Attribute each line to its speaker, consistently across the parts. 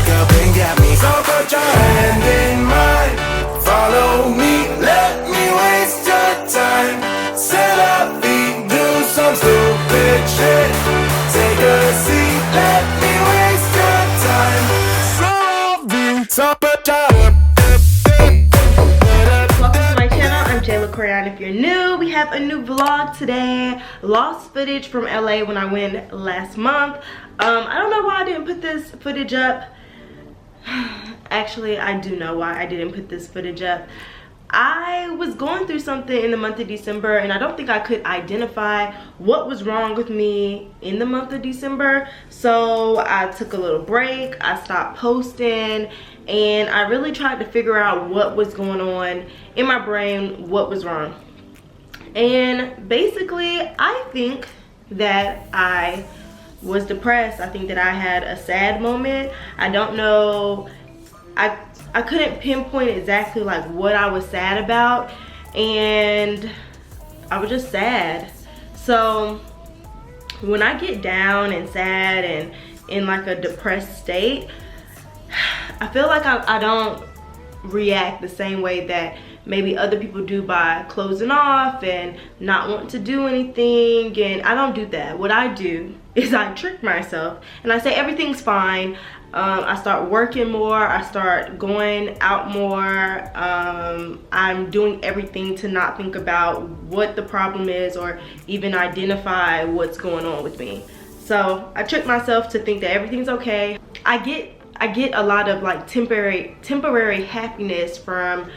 Speaker 1: back up and got me. So put your hand in mine, follow me, let me waste your time. Set up feet, do some stupid shit. Take a seat, let me waste your time. So put your
Speaker 2: Welcome to my channel. I'm Jayla Koriyan. If you're new, we have a new vlog today. Lost footage from LA when I went last month. I don't know why I didn't put this footage up. Actually, I do know why I didn't put this footage up. I was going through something in the month of December, and I don't think I could identify what was wrong with me in the month of December. So I took a little break. I stopped posting, and I really tried to figure out what was going on in my brain, what was wrong. And basically, I think that I was depressed. I think that I had a sad moment. I don't know, I couldn't pinpoint exactly like what I was sad about, and I was just sad. So when I get down and sad and in like a depressed state, I feel like I don't react the same way that maybe other people do by closing off and not wanting to do anything, and I don't do that. What I do is I trick myself and I say everything's fine. I start working more, I start going out more. I'm doing everything to not think about what the problem is or even identify what's going on with me. So I trick myself to think that everything's okay. I get a lot of like temporary happiness from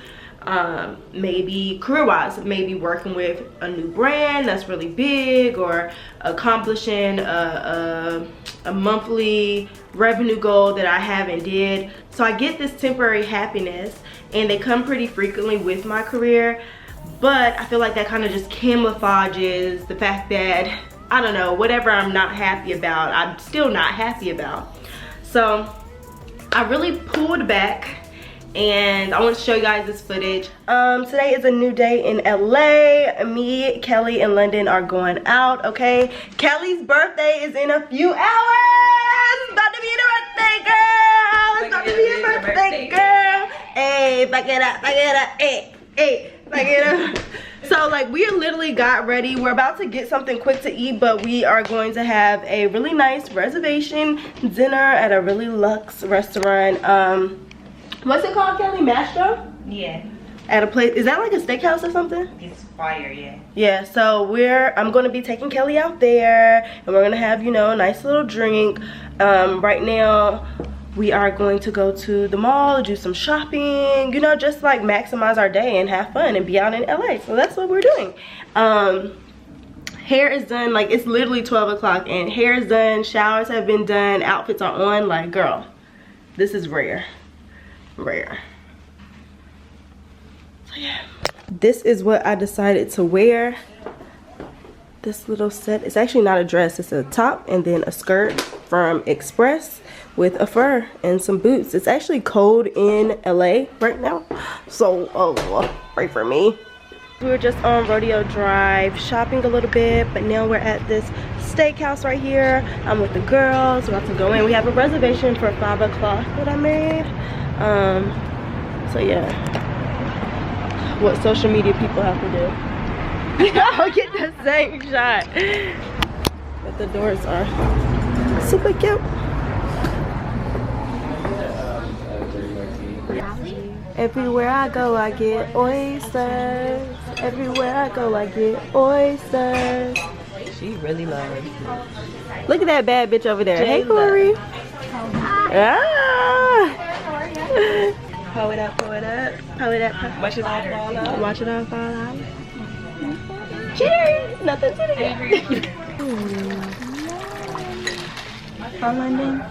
Speaker 2: maybe career-wise, maybe working with a new brand that's really big, or accomplishing a monthly revenue goal that I haven't did. So I get this temporary happiness, and they come pretty frequently with my career, but I feel like that kind of just camouflages the fact that, I don't know, whatever I'm not happy about, I'm still not happy about. So I really pulled back, and I want to show you guys this footage. Today is a new day in LA. Me, Kelly, and London are going out, okay? Kelly's birthday is in a few hours. It's about to be a birthday, girl. It's about to be a birthday, girl. Hey, back it up, hey, back it up. So like, we literally got ready. We're about to get something quick to eat, but we are going to have a really nice reservation dinner at a really luxe restaurant. What's it called, Kelly? Mastro?
Speaker 3: Yeah.
Speaker 2: At a place, is that like a steakhouse or something?
Speaker 3: It's fire, yeah.
Speaker 2: Yeah, so I'm gonna be taking Kelly out there, and we're gonna have, you know, a nice little drink. Right now, we are going to go to the mall, do some shopping, you know, just like maximize our day and have fun and be out in LA. So that's what we're doing. Hair is done, like it's literally 12 o'clock, and hair is done, showers have been done, outfits are on. Like, girl, this is rare. So yeah, this is what I decided to wear. This little set, it's actually not a dress, it's a top and then a skirt from Express with a fur and some boots. It's actually cold in LA right now, so pray for me. We were just on Rodeo Drive shopping a little bit, but now we're at this steakhouse right here. I'm with the girls, we're about to go in. We have a reservation for 5 o'clock that I made. So yeah, what social media people have to do. I'll get the same shot. But the doors are super cute. Everywhere I go, I get oysters. Everywhere I go, I get oysters. She really loves it. Look at that bad bitch over there. Hey, Corey. Ah. Pull it up, pull it up, pull it up. Watch it all fall out. Watch it all fall out. Cheers! Nothing to it. How London?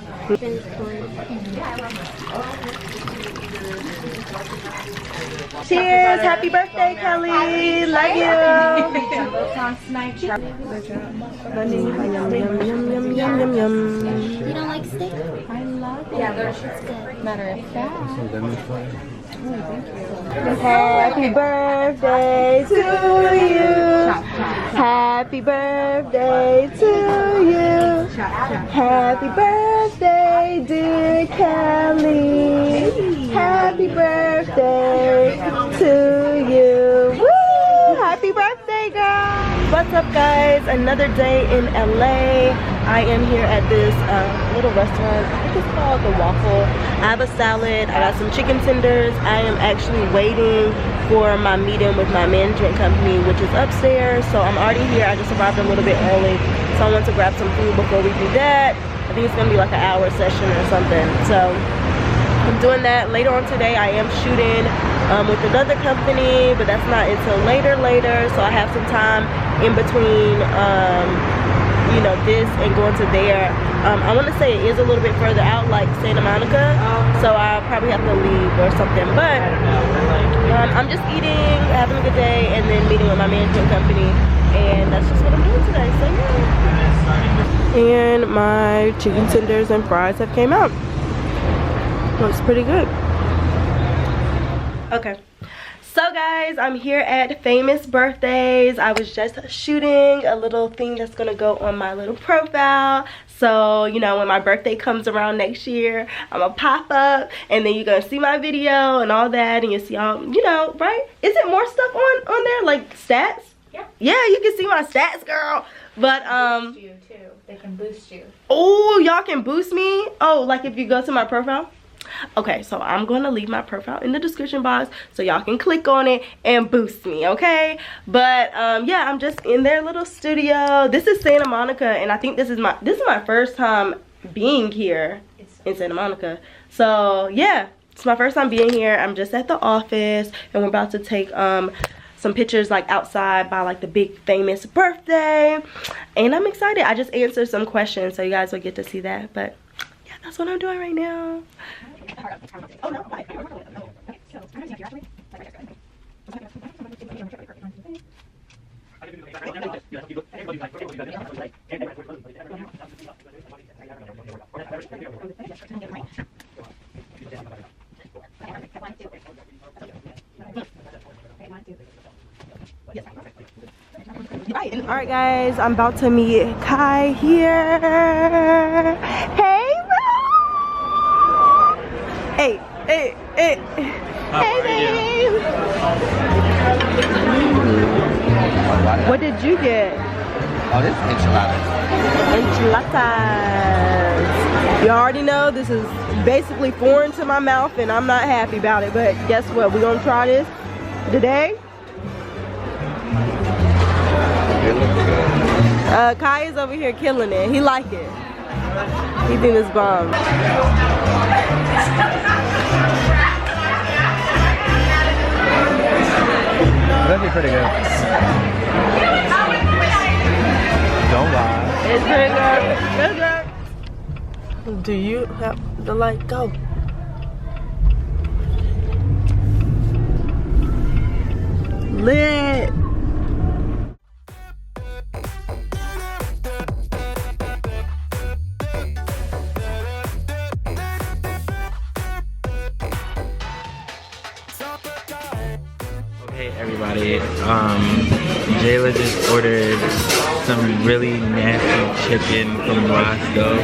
Speaker 2: Cheers! Happy birthday, Kelly! Love you! Yum, yum, yum, yum.
Speaker 4: You don't like steak? I love it. Yeah, it's good. Matter of fact.
Speaker 2: Happy birthday to you. Happy birthday to you. Happy birthday, dear Kelly. Happy birthday to you. Woo! Happy birthday, girl. What's up, guys? Another day in LA. I am here at this little restaurant. I think it's called The Waffle. I have a salad. I got some chicken tenders. I am actually waiting for my meeting with my management company, which is upstairs. So I'm already here. I just arrived a little bit early. So I want to grab some food before we do that. I think it's gonna be like an hour session or something. So I'm doing that. Later on today, I am shooting with another company, but that's not until later. So I have some time in between you know, this and going to there. I want to say it is a little bit further out, like Santa Monica, so I'll probably have to leave or something, but I'm just eating, having a good day, and then meeting with my management company, and that's just what I'm doing today. So yeah. And my chicken tenders and fries have came out. Looks pretty good. Okay. So guys, I'm here at Famous Birthdays. I was just shooting a little thing that's gonna go on my little profile. So, you know, when my birthday comes around next year, I'm gonna pop up and then you're gonna see my video and all that, and you'll see all, you know, right? Is it more stuff on there, like stats?
Speaker 4: Yeah.
Speaker 2: Yeah, you can see my stats, girl. But
Speaker 4: boost you too. They can boost you.
Speaker 2: Oh, y'all can boost me? Oh, like if you go to my profile? Okay, so I'm gonna leave my profile in the description box so y'all can click on it and boost me, okay? But yeah, I'm just in their little studio. This is Santa Monica, and I think this is my first time being here in Santa Monica. So yeah, it's my first time being here. I'm just at the office, and we're about to take some pictures like outside by like the big famous birthday, and I'm excited. I just answered some questions, so you guys will get to see that. But yeah, that's what I'm doing right now. Oh, no. Alright guys, I'm about to meet Kai here. Hey bro! Hey. Hey babe! What did you get?
Speaker 3: Oh, this is enchiladas.
Speaker 2: Enchiladas. You already know this is basically foreign to my mouth and I'm not happy about it, but guess what? We're gonna try this today.
Speaker 3: It looks good.
Speaker 2: Kai is over here killing it. He like it. He think it's bomb.
Speaker 3: That'd be pretty good. Don't lie.
Speaker 2: It's pretty good. It's good. Do you have the light? Go. Lit.
Speaker 5: Hey everybody, Jayla just ordered some really nasty chicken from Roscoe,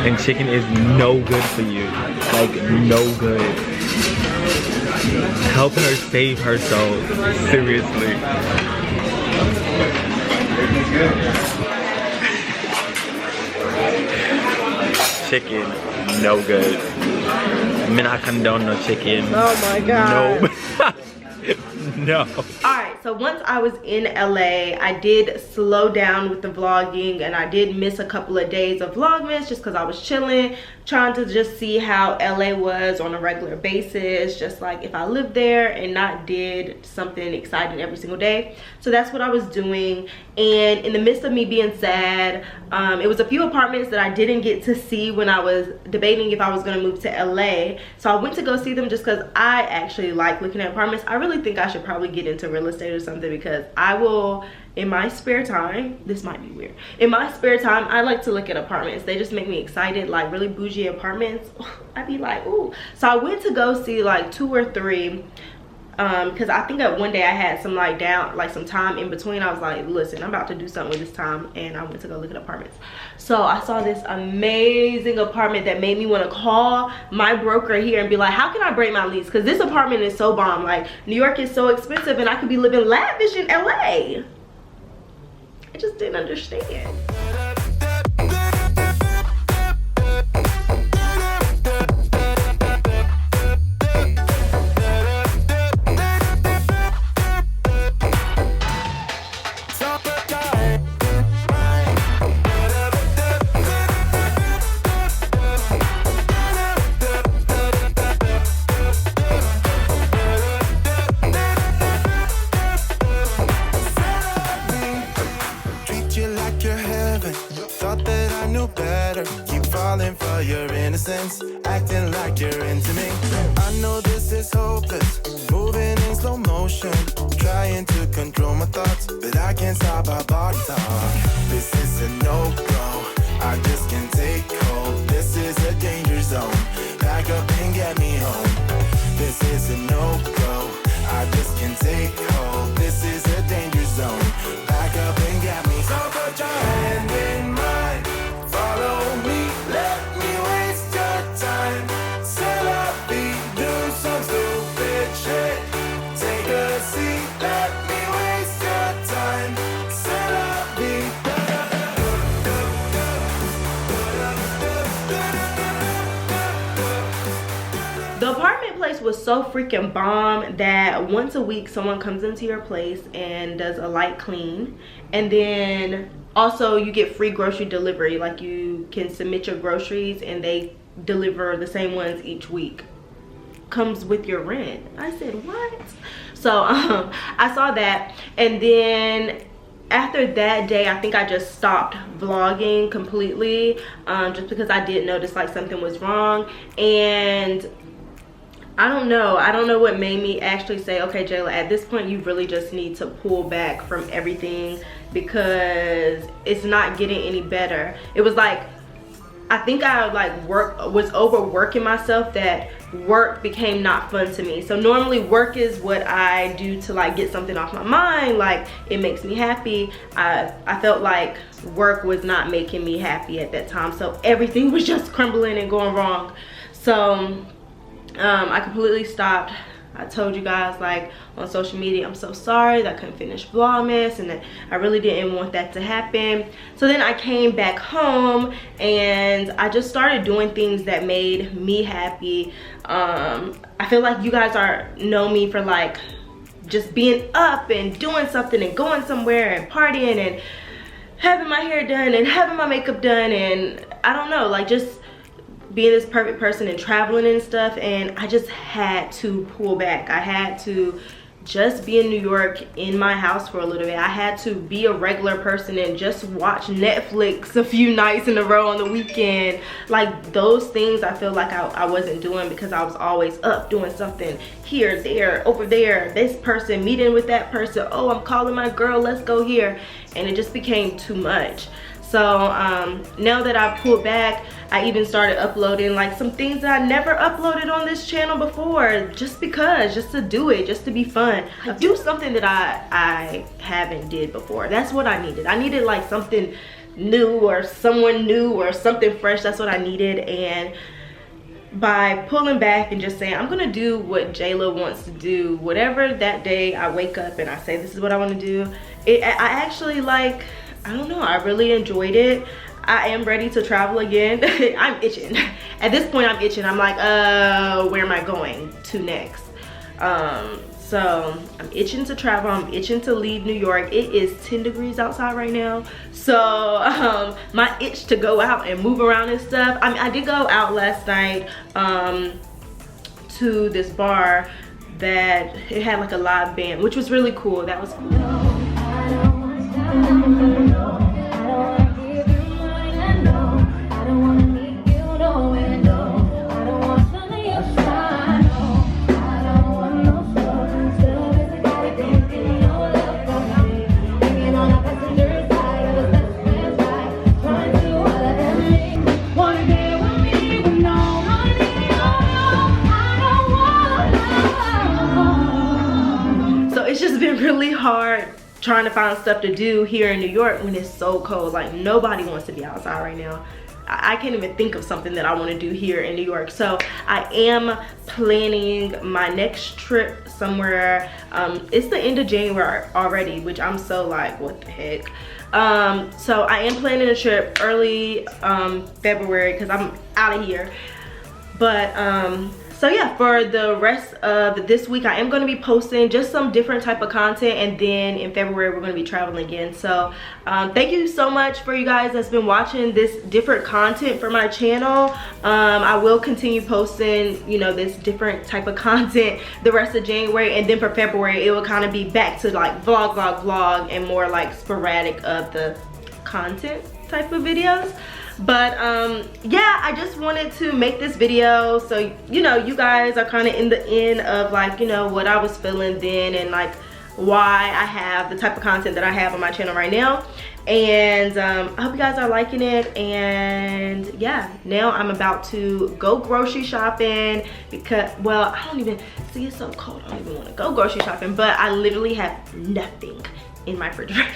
Speaker 5: and chicken is no good for you, like no good. Help her save her soul, seriously. Chicken, no good. I'm not condone no chicken.
Speaker 2: Oh my god.
Speaker 5: No. No.
Speaker 2: Alright, so once I was in LA, I did slow down with the vlogging, and I did miss a couple of days of Vlogmas just because I was chilling, trying to just see how LA was on a regular basis, just like if I lived there and not did something exciting every single day. So that's what I was doing, and in the midst of me being sad, it was a few apartments that I didn't get to see when I was debating if I was going to move to LA. So I went to go see them just because I actually like looking at apartments. I really think I should probably get into real estate or something, because I will, in my spare time, this might be weird, in my spare time I like to look at apartments. They just make me excited, like really bougie apartments. I'd be like, ooh. So I went to go see like 2 or 3. because I think that one day I had some some time in between. I was like, listen, I'm about to do something with this time, and I went to go look at apartments. So I saw this amazing apartment that made me want to call my broker here and be like, how can I break my lease? Because this apartment is so bomb. Like, New York is so expensive and I could be living lavish in LA. I just didn't understand.
Speaker 1: Acting like you're into me. I know this is hopeless. Moving in slow motion. Trying to control my thoughts, but I can't stop our body talk. This is a no-go. I just can't take hold. This is a danger zone. Back up and get me home. This is a no-go. I just can't take hold. This is a danger zone. Back up and get me home. So put your hand in mine. Follow me. Let me waste your time. C'est la vie. Do some stupid shit. Take a seat. Let me waste your time. C'est la vie.
Speaker 2: The apartment place was so freaking bomb that once a week someone comes into your place and does a light clean, and then also you get free grocery delivery. Like, you can submit your groceries and they deliver the same ones each week. Comes with your rent. I said, what? So I saw that, and then after that day I think I just stopped vlogging completely, just because I did notice like something was wrong. And I don't know what made me actually say, okay, Jayla, at this point you really just need to pull back from everything because it's not getting any better. It was like, I think I was overworking myself, that work became not fun to me. So normally work is what I do to like get something off my mind, like it makes me happy. I felt like work was not making me happy at that time, so everything was just crumbling and going wrong. So I completely stopped. I told you guys like on social media, I'm so sorry that I couldn't finish Vlogmas and that I really didn't want that to happen. So then I came back home and I just started doing things that made me happy. I feel like you guys know me for like just being up and doing something and going somewhere and partying and having my hair done and having my makeup done, and I don't know, like just being this perfect person and traveling and stuff. And I just had to pull back. I had to just be in New York in my house for a little bit. I had to be a regular person and just watch Netflix a few nights in a row on the weekend. Like those things I feel like I wasn't doing because I was always up doing something here, there, over there, this person, meeting with that person, oh, I'm calling my girl, let's go here. And it just became too much. So now that I pulled back, I even started uploading like some things that I never uploaded on this channel before, just to do it, just to be fun. Do something that I haven't did before. That's what I needed. I needed like something new or someone new or something fresh. That's what I needed. And by pulling back and just saying, I'm gonna do what Jayla wants to do, whatever that day I wake up and I say, this is what I want to do. I actually like, I don't know, I really enjoyed it. I am ready to travel again. I'm itching. At this point, I'm itching. I'm like, where am I going to next? So I'm itching to travel. I'm itching to leave New York. It is 10 degrees outside right now. So my itch to go out and move around and stuff. I mean, I did go out last night to this bar that it had like a live band, which was really cool. That was cool. it really hard trying to find stuff to do here in New York when it's so cold. Like, nobody wants to be outside right now. I can't even think of something that I want to do here in New York. So I am planning my next trip somewhere. It's the end of January already, which I'm so like, what the heck. So I am planning a trip early February because I'm out of here. But so yeah, for the rest of this week, I am going to be posting just some different type of content, and then in February we're going to be traveling again. So thank you so much for you guys that's been watching this different content for my channel. I will continue posting, you know, this different type of content the rest of January, and then for February it will kind of be back to like vlog and more like sporadic of the content type of videos. But yeah, I just wanted to make this video so, you know, you guys are kind of in the end of like, you know, what I was feeling then, and like why I have the type of content that I have on my channel right now. And I hope you guys are liking it. And yeah, now I'm about to go grocery shopping because, well, I don't even see, it's so cold, I don't even want to go grocery shopping, but I literally have nothing in my refrigerator,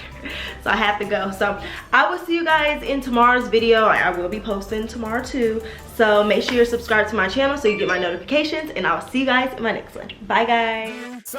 Speaker 2: so I have to go. So I will see you guys in tomorrow's video. I will be posting tomorrow too, so make sure you're subscribed to my channel so you get my notifications, and I'll see you guys in my next one. Bye guys.